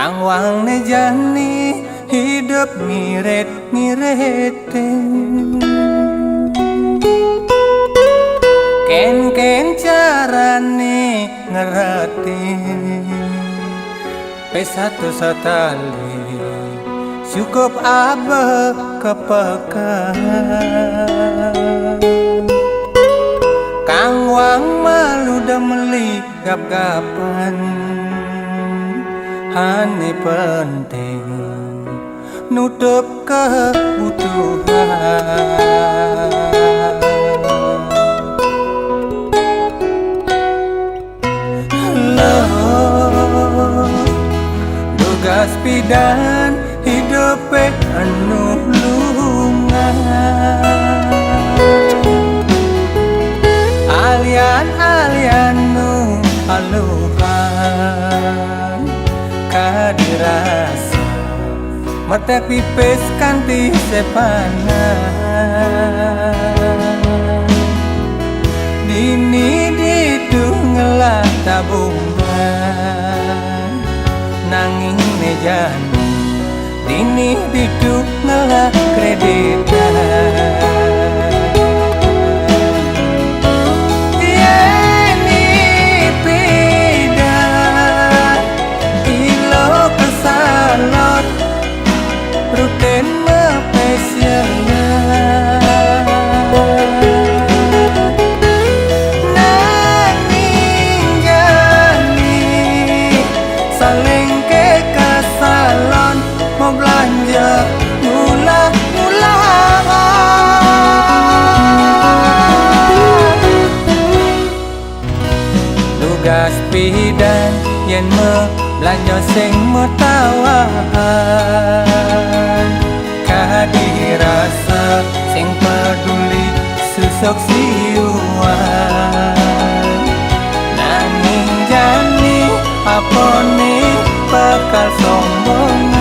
Kang wang ne jani hidup ngiret-ngirete. Ken carane ngerti pesatu satali cukup abah kepekaan. Kang wang malu dameli gap-gapan hane penting nutup kebutuhan. Tugas pidan hidup anu lungan. Alian nu haluhan kadirasa mata pipis kanti sepanan. Dini ditu ngelah tabungan nanging nejani dini ditu ngelah kreditan. Ruten mepesianya nanging jani saling ke kasalon mau belanja tugas pidan yen me belanja sing metawahan kadirasa sing peduli susok siuan. Nanging jani apone bakal sombongan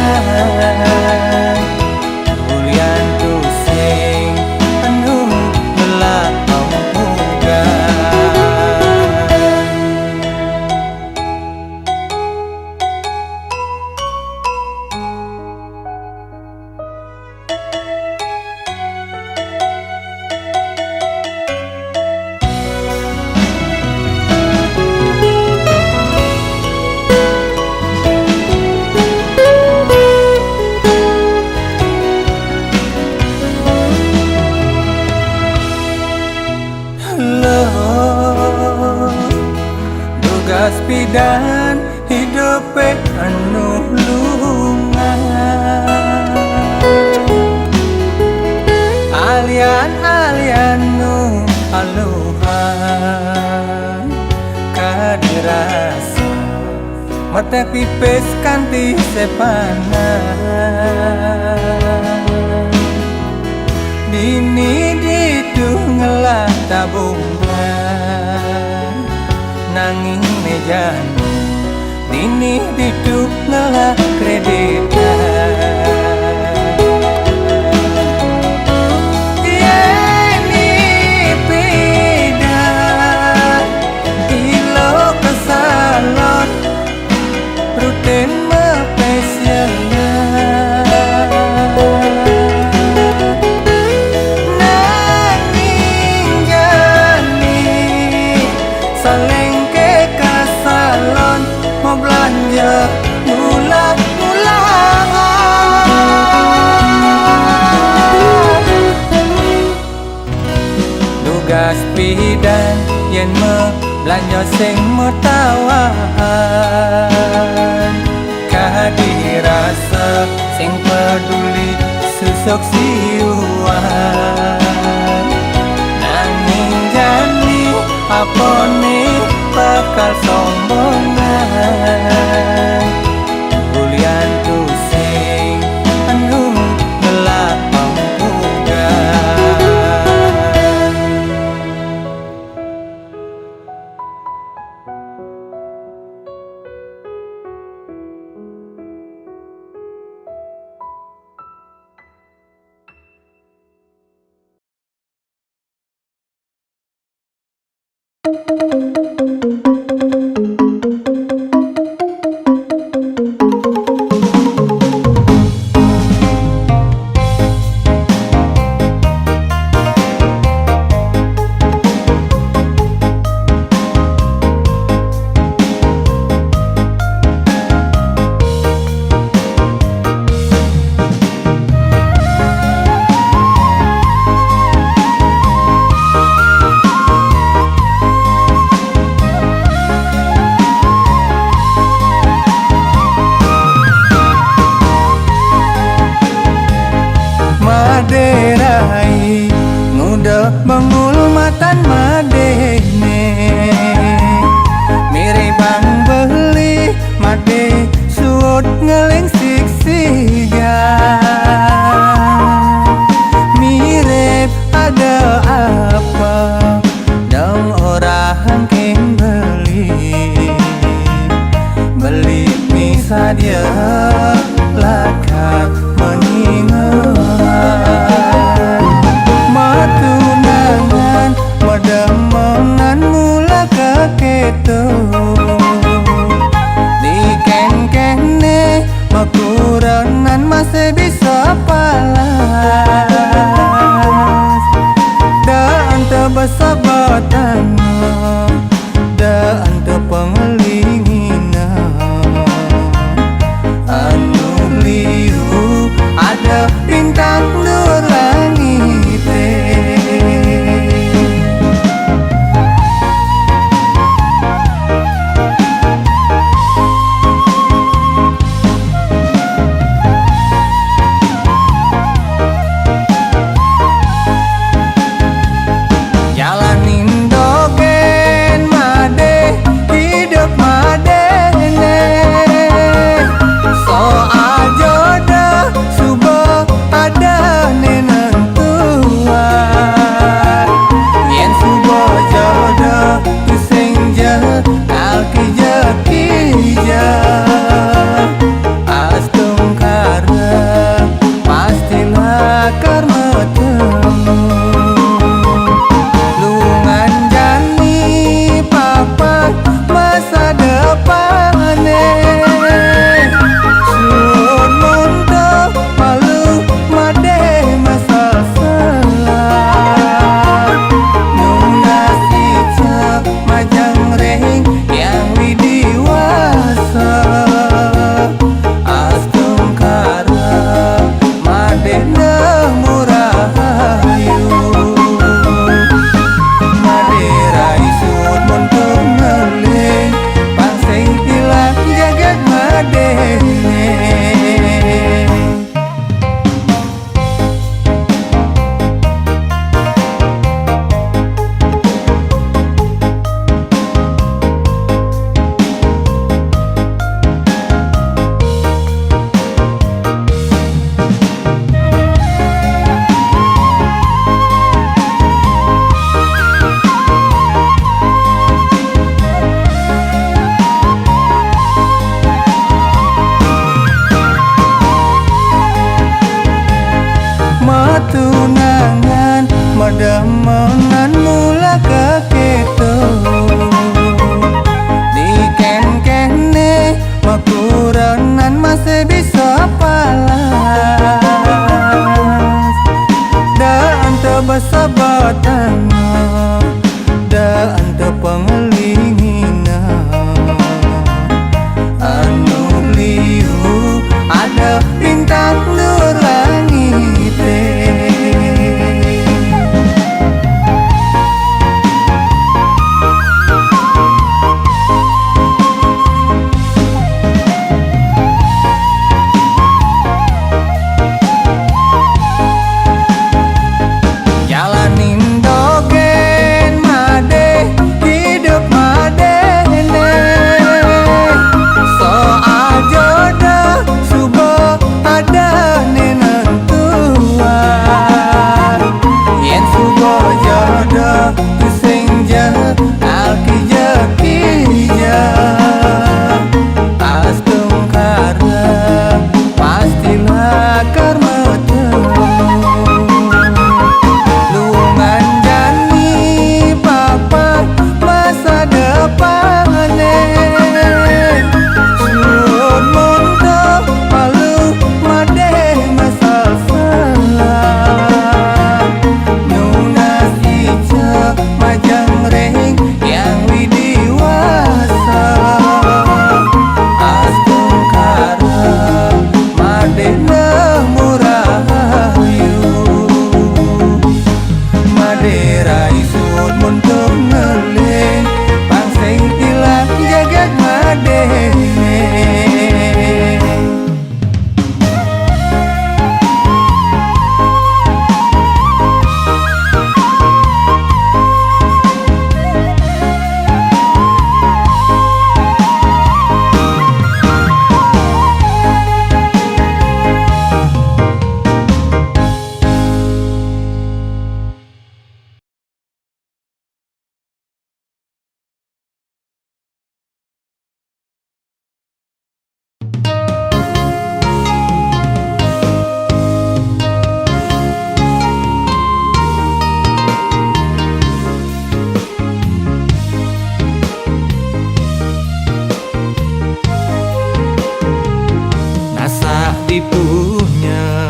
bulian tu sing anu gelap tugas pidan hidup anu lungan. Alian nu haluhan kadirasa mata pipis kanti sepanan. Dini ditu ngelah tabungan nanging nejani dini ditu ngelah kreditan. Yeni pidan ilo kesalon ruten mepesianya nanging jani saling mau belanja tugas pidan yen me belanja sing metawahan kadirasa sing peduli susok siuan. Nanging jani apone bakal sombongan bulian tu sing anu gelap sadia lakat mengingat matunangan medemongan mula keketo di ken-kene makuranan masih bisa palas dan tebesabatan dan tepengelinginan anu liu ada bintang nur langit jalanin dogen made hidup madene soal jodoh subuh ada nenentuan yen subuh jodoh tu senja alkija astung kara pastilah karma temu lungan jani papa masa depannya sun muntuk malu made masal salah nunas icap majang reng yang widiwasa astung kara made murahayu Maderai sud muntung ngeling pangsing hilang jagat madene matunangan medemongan mula keketo di ken-kene makuranan masih bisa palas dan tebesabatan dan tepengelinginan anu liu ada bintang nur langit jalanin dogen made hidup madene soal jodoh subuh ada nenentuan yen subuh jodoh tu senja alkija astung kara pastilah karma temu lungan jani papa masa depannya sun muntuk malu made masal salah nunas icap majang reng yang widiwasa astung kara made murahayu Maderai sud muntuk ngeling pangsing hilang jagat madene dipunya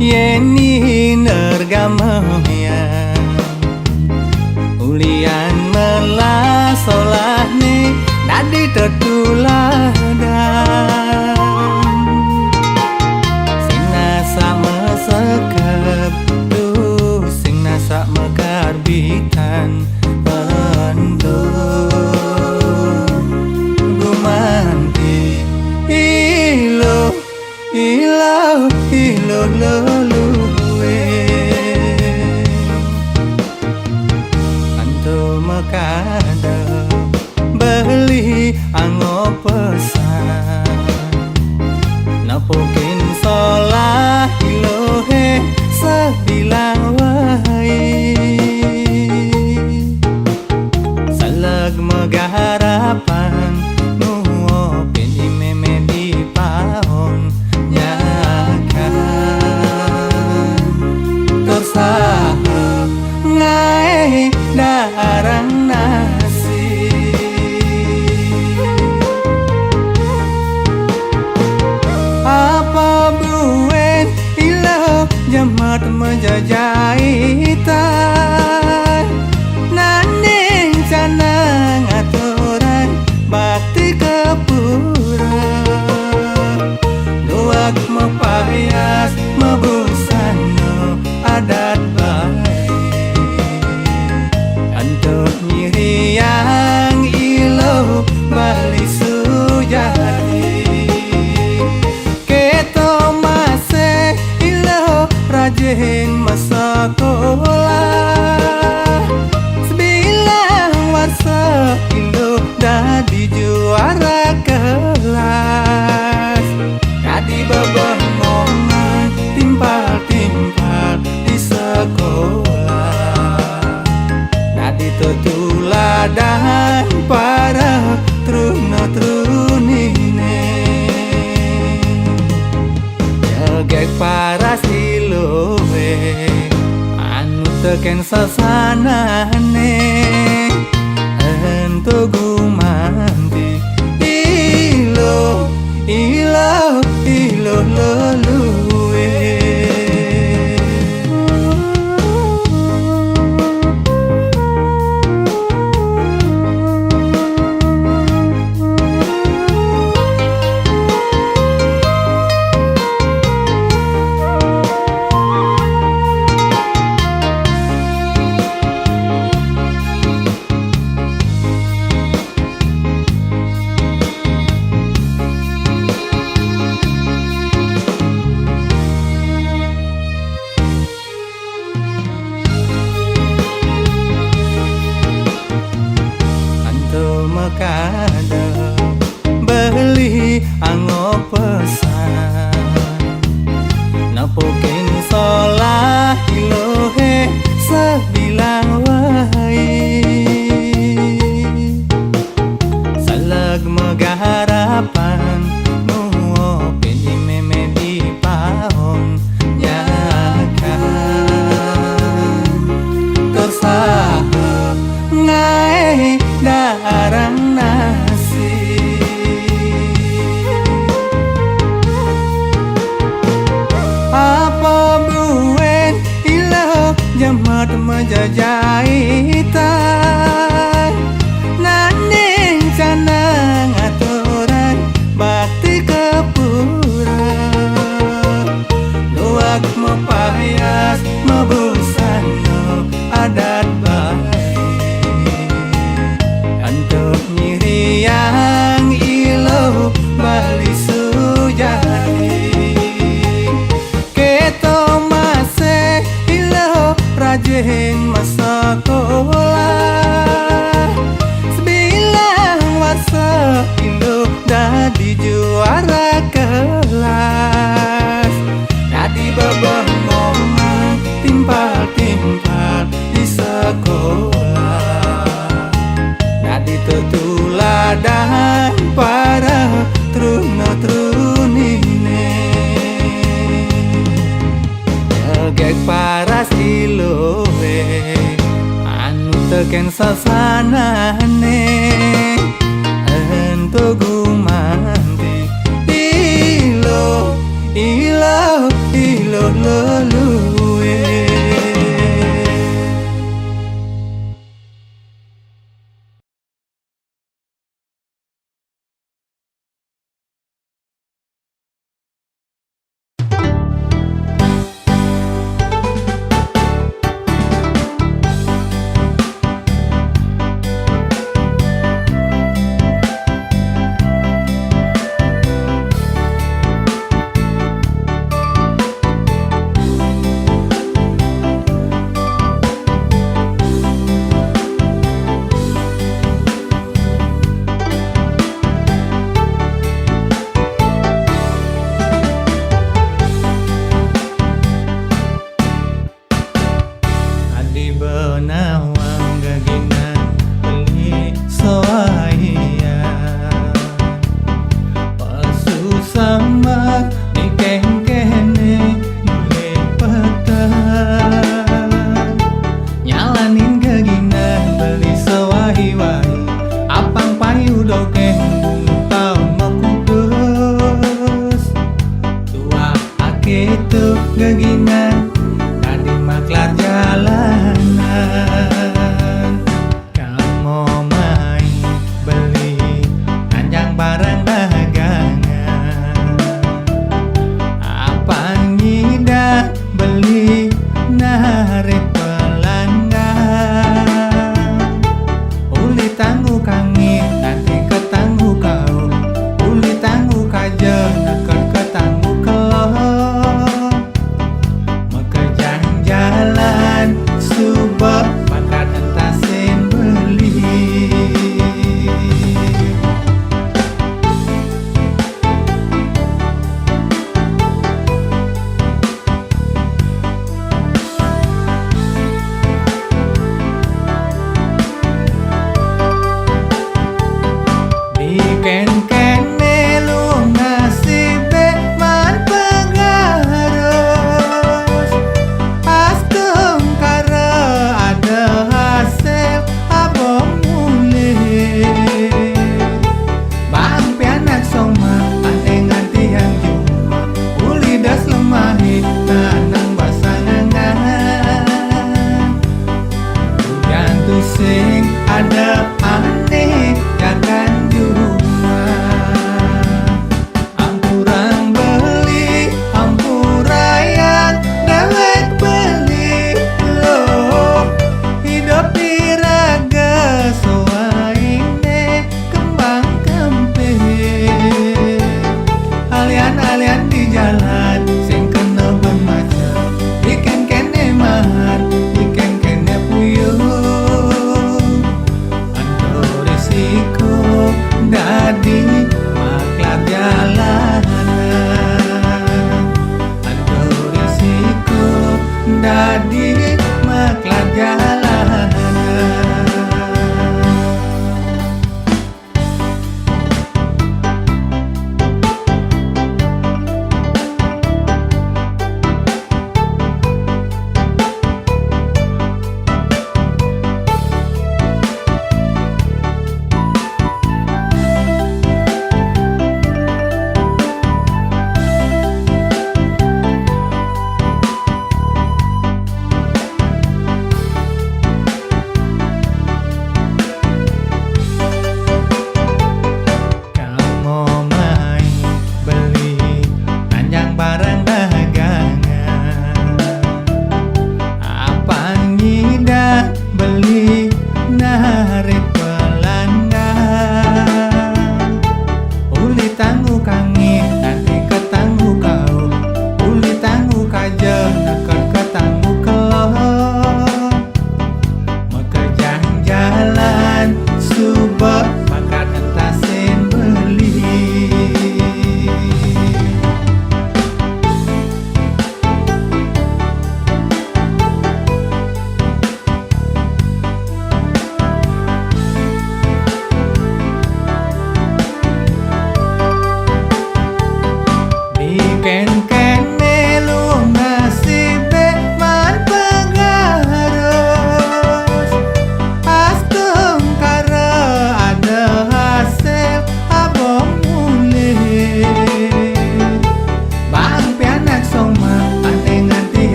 yeni nergamaya ulian melah solah ni nadi tertuladan sing nasa mesekep tuh sing nasa mekarbitan gumanti ilo luluwe anto makada beli anggo pesan napokin solah ilohe sebilang wai salag megaharapan nuopin imeme di paon tersahap ngai darang nasi apa buen ilau jamat menjajahitan naning canang aturan bakti kepura luak mepayas mebusano adat baik untuk nyiri yang ilo bali sujati keto masih ilo rajin masakolah sebilang warsa ilo dadi juara kelas dadi bebengongan timpal-timpal di sekolah dadi tetuladan para truna-trunine jagek para silowe anu teken sasanane ento gumanti ilo luluwe makada beli anggo pesan napokin solah ilohe sebilang wai salag megaharapan nuopin imeme di paon nyakan tersahap ngai darang nasi apa buen ilau jamat menjajahitan naning canang aturan bakti kepura luak mepayas mebusano adat baik untuk nyiri yang ilo bali sujati keto masih ilo rajin masakolah sebilang warsa ilo dadi juara kelas dadi bebengongan timpal-timpal di sekolah dadi tetuladan para truna-trunine jagek para silowe anu teken sasanane ento gumanti ilo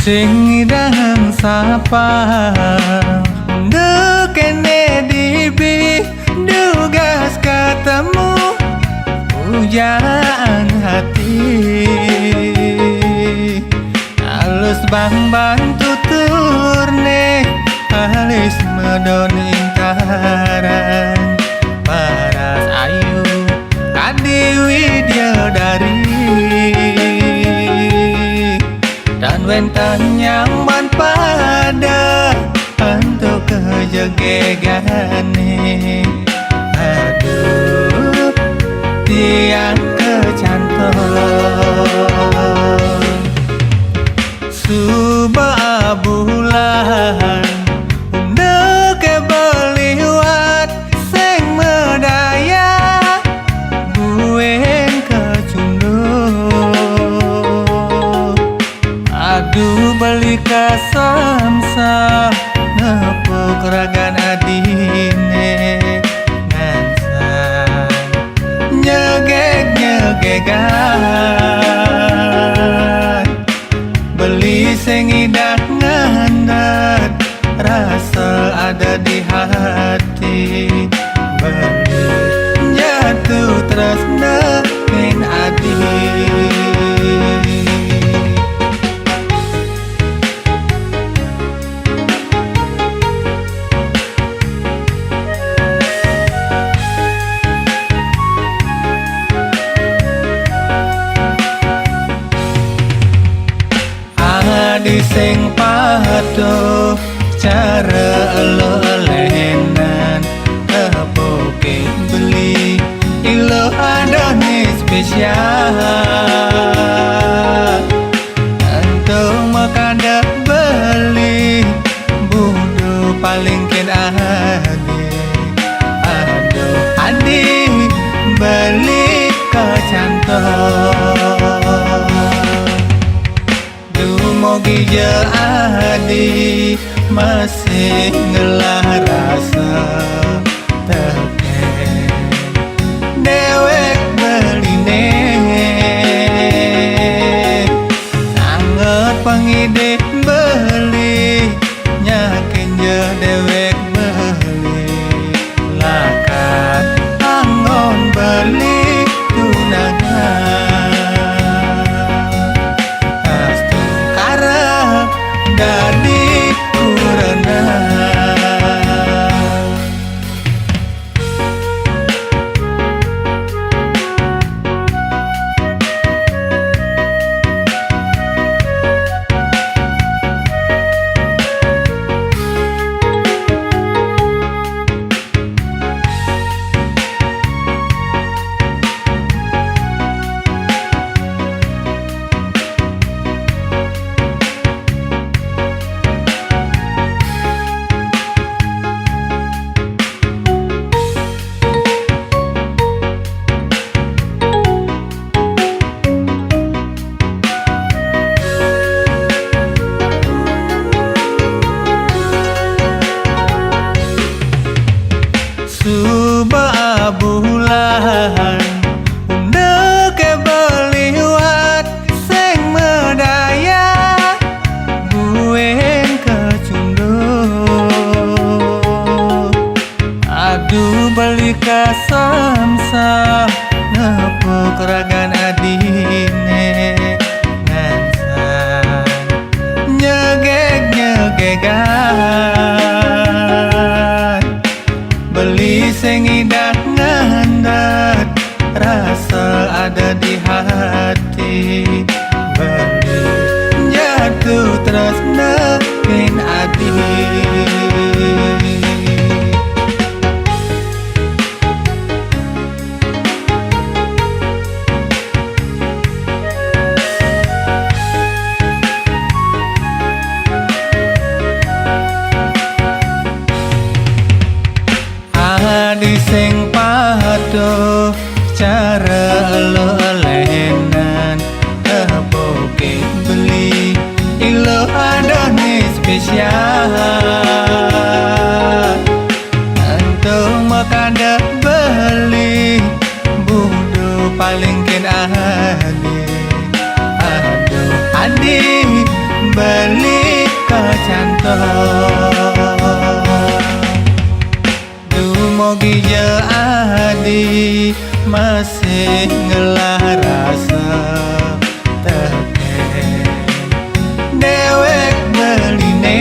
sing dang sapa dekene dibi dugas ketemu pujaan hati halus bang bantu turne alis medon ingkaran paras ayu kadiwi dia dari dan wentan nyaman pada untuk kejegegane aduh tiang kecantol subah bulan deke beliwat seng medaya buen kecundung aduh beli kasamsa nepuk ragan adine ngansan nyegeg-nyegegan beli sing idak ngandat rasa ada di hati beli jatuh tresna ning adi adi sing patuh cara elo lenan kepoke beli ilo ada nih spesial untuk makanda beli budu paling ken adi aduh adi beli kecantol mogi jadi masih ngelah rasa teken dewek beline sangat pangide beli nyakin je dewek beli lakat angon beli tunangan dadi kurana subah bulan deke beliwat seng medaya buen kecundung aduh beli kasamsa nepuk ragan adine ngansan nyegeg-nyegegan beli sing idak ngandat rasa ada di hati beli jatuh tresna ning adi adi sing patuh cara elo lenan kepoke beli ilo ada nih spesial untuk makanda beli budu paling ken adi aduh adi beli kecantol Dumogi je adi masih ngelah rasa teken dewek beline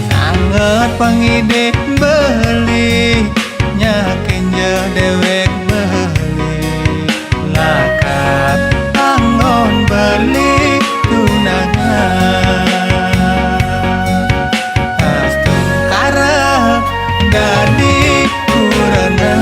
sangat pangide beli nyakin je dewek beli lakat angon beli tunangan astung kara gadi kurana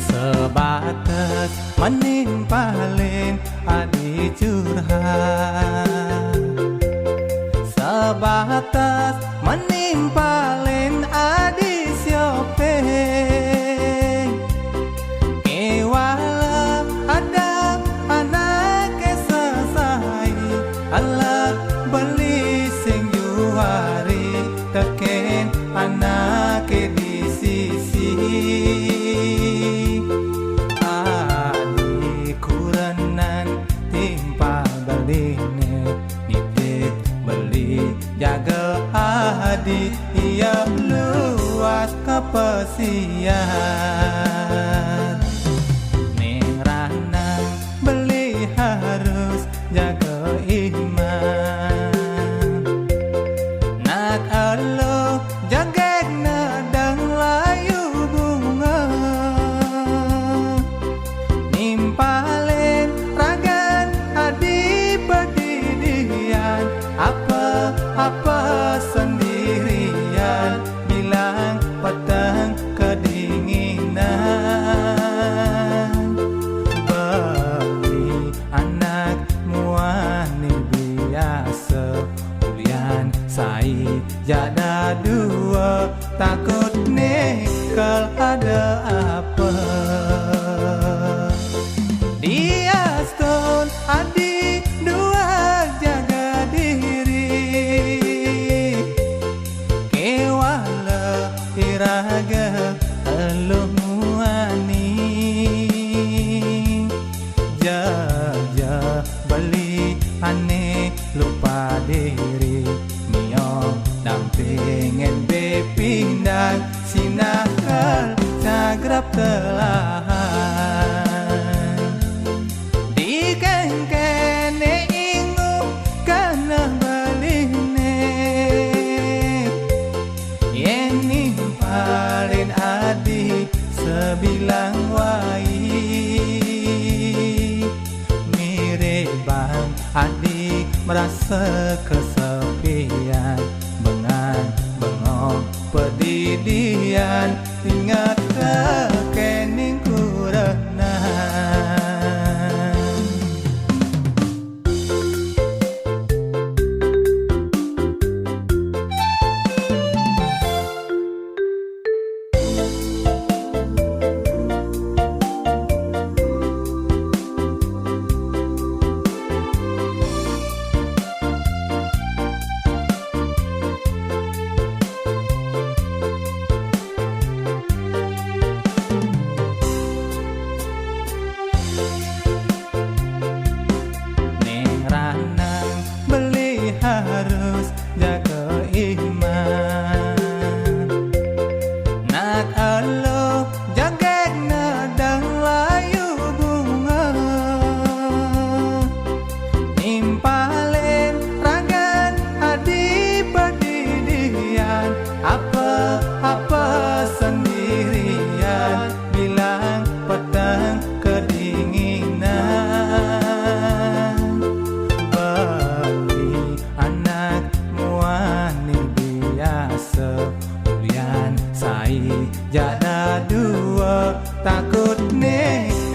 sebatas menimpalin adi curhat sebatas menimpalin adi siopeng kewala ada anak sesai alat beli sing juari teken anak di sisi adi kuranan timpal beline nitip beli jaga adi ia luas kepesian ning ranang beli harus jaga iman nak alo jaga nadang layu bunga nimpalin ragan adi pedidian apa sendirian bilang petang kedinginan beli anak muani biasa ulian sai jada dua takut nikal ada apa dia stone adi dua jaga diri kewala iraga elu muani jaja beli aneh lupa diri miong dampingin bepindah sinakal cagrap telahan di kene ingu kana baline yen nimpalin adi sebilang wai miribang adi merasa kesepian bengan bengong pedidian ingat kening kuranan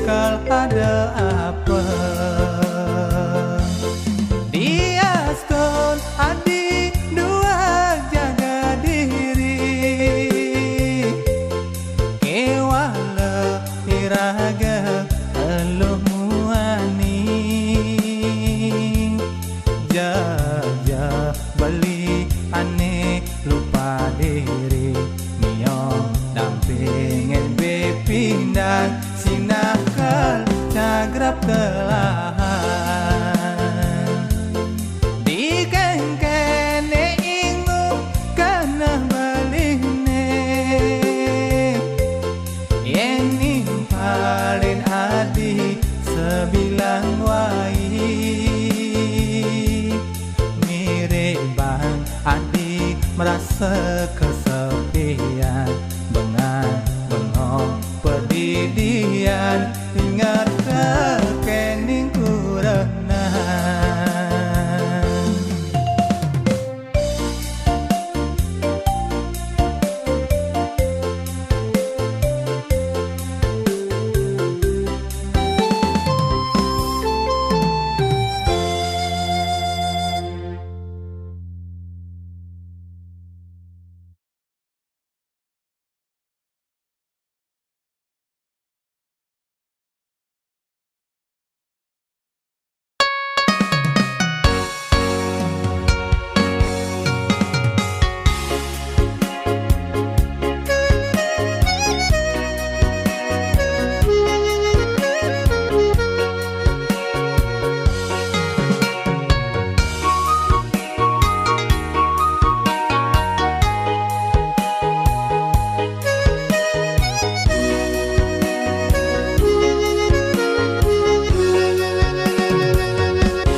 kal ada apa. Dia stone adik dua jaga diri, kewala iraga eluh muani, jaja beli aneh lupa diri, miong dampingin bepindan sinakal cagrap telahan. Di kengkene ingu kana baline, yen nimpalin adi sebilang wai, mirip adi merasa kesepian, bengong pedidian, ingat kekening kurenan.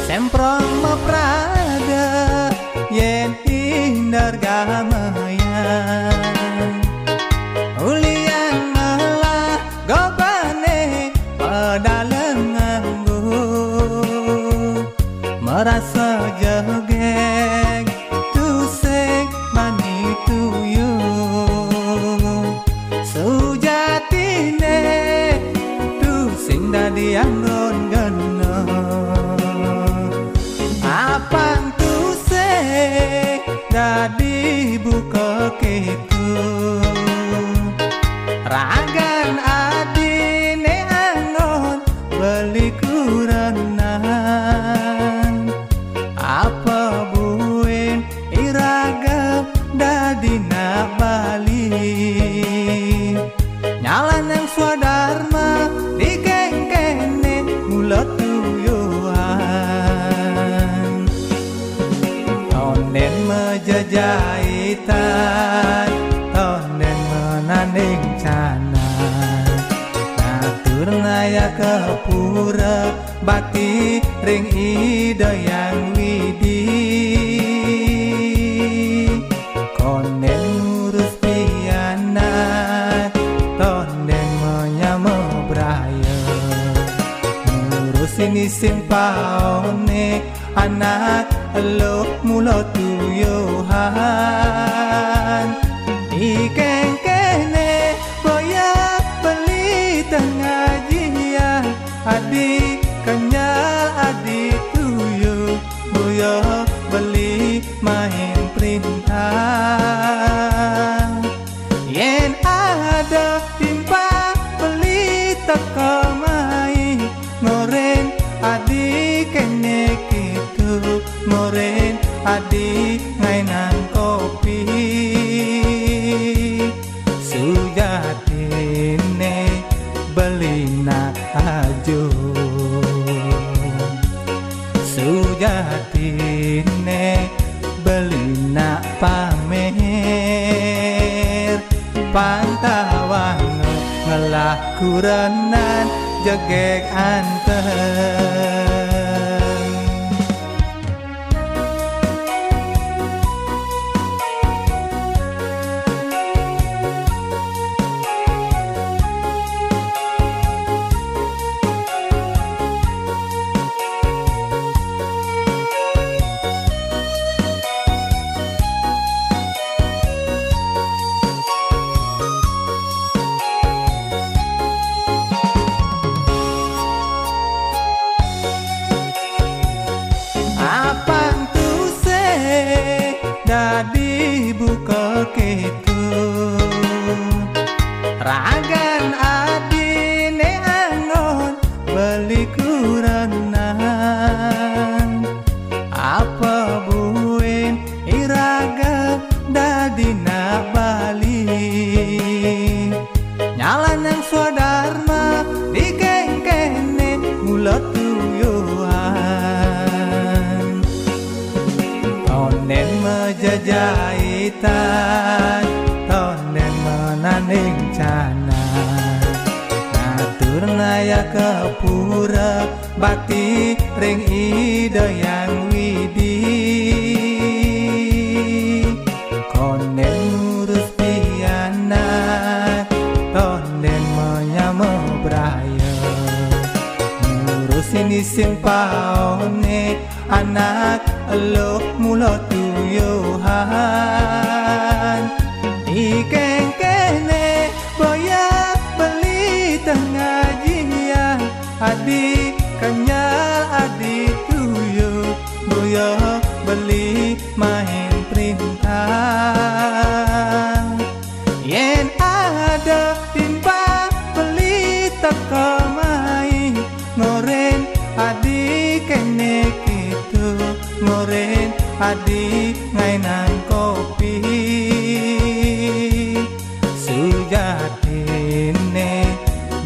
Semprong meprada yen hindar gamayan, ulian malah gobane pedaleng nganggo, merasa jegek tusek mani tuyul, sujatine tusing dadi anggon geno, apang tusek dadi buka keku, ragan adine anggon beli kurenan, apa buin iragam dadi nak bali, nyalan yang swadharma di kengkene mulut tuyuan, tonden mejajahitan, tonden menanding cana, natur naya kepura bakti ring ida yang widi, konden ngurus pianan, tonden menyamo braya, ngurusin isin paone anak elo mulo tuyuhan, di kengkene boya beli tengah jian, adik kenyal adik tuyu, boya beli main perintah, yen ada timpa beli teka main, ngoren adik kene gitu, ngoren adik ngainan kopi, sujatine beli nak ajo, sujatine beli nak pamer, pantawang ngelah kurenan jegek anten. kekitu ragan adine angon beli kuranan apa buin iraga dadina Bali nyalan yang swadharma dikengkene mulut tuyuhan tonen mejajahitan tonen menaning cana naturna ke pura bakti ring ida yang widi konen ngurus pianak tonen menyama braya ngurusin isin paone anak elok mula tuyuhan dikengkene boya beli tengah jia adik kenyal adik tuyuh boya beli main perintah yen ada timbang beli teka main ngoren adik kene gitu ngoren adik ngainan kopi sujatine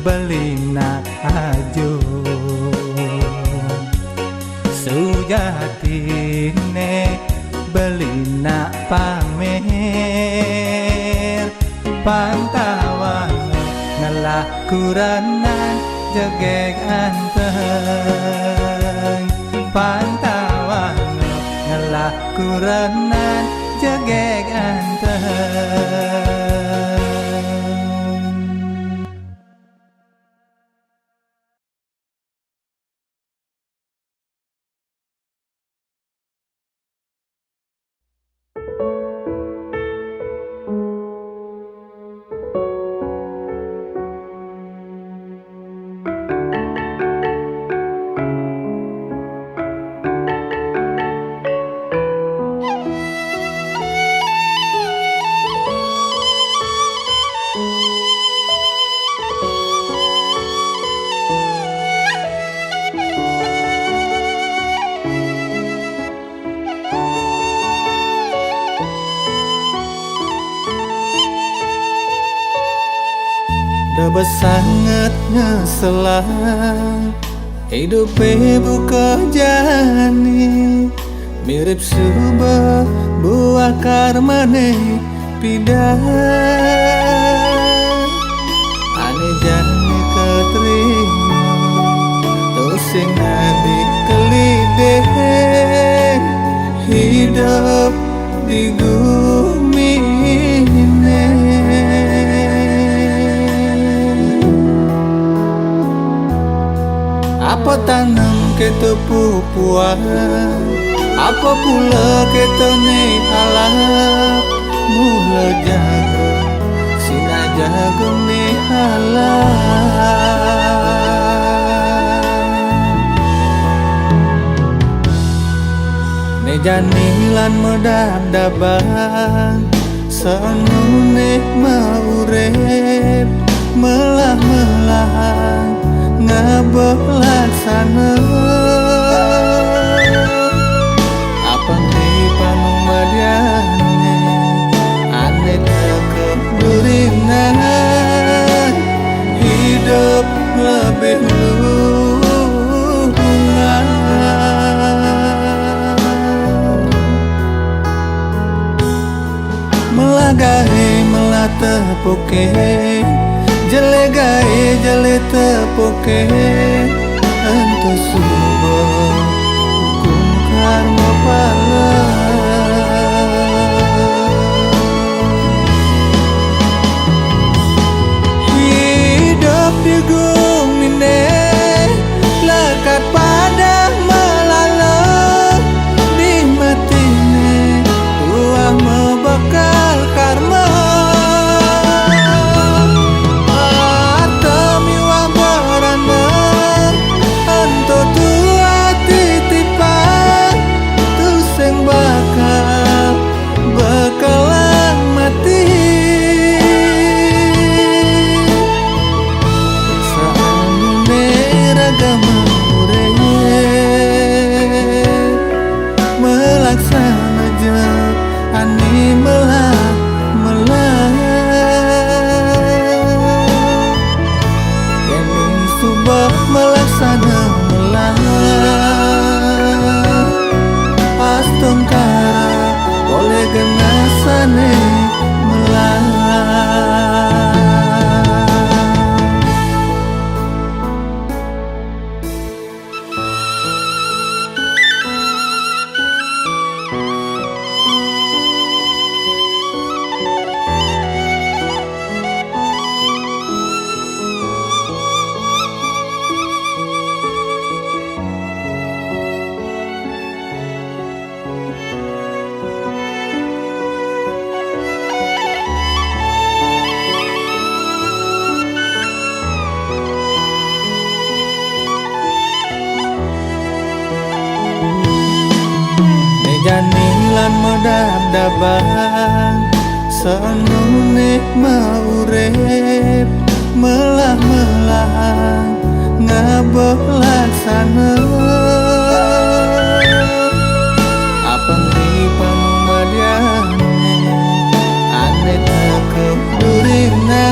belina ajo sujatine belina pamer pantawan ngelah kuranan jegeg anteng pantawan ngelah kuranan jegeg anteng. Udah sangat ngeselah hidupnya buka jani mirip sebuah buah karmane pindah ane jani keterima terus sing nadi kelideh hidup di bumi ini. Apa tanam kita pupuan apa pula kita ni halap mula jaga sina jaga ni halap ne janilan medam dabang sanune maurep melah-melah ngabelaksana apa di panung badiane ane tekeburinan hidup lebih luas melagahe melatepuke jelegae jele tepoke ento suba hukum karma pala hidup di gumine lekat pada melala di matine tua membakal karma melaksana melah pas tongkara boleh genasane melah. Janilan medab-daban sanune maurep melah-melah ngabelaksana apang di panumadiane ane tekep durina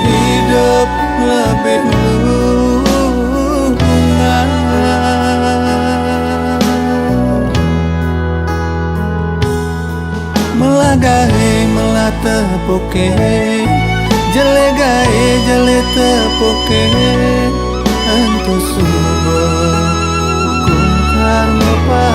hidup lebih lunas melagae melah tepoke jele gae jele tepoke entu subuh hukum karma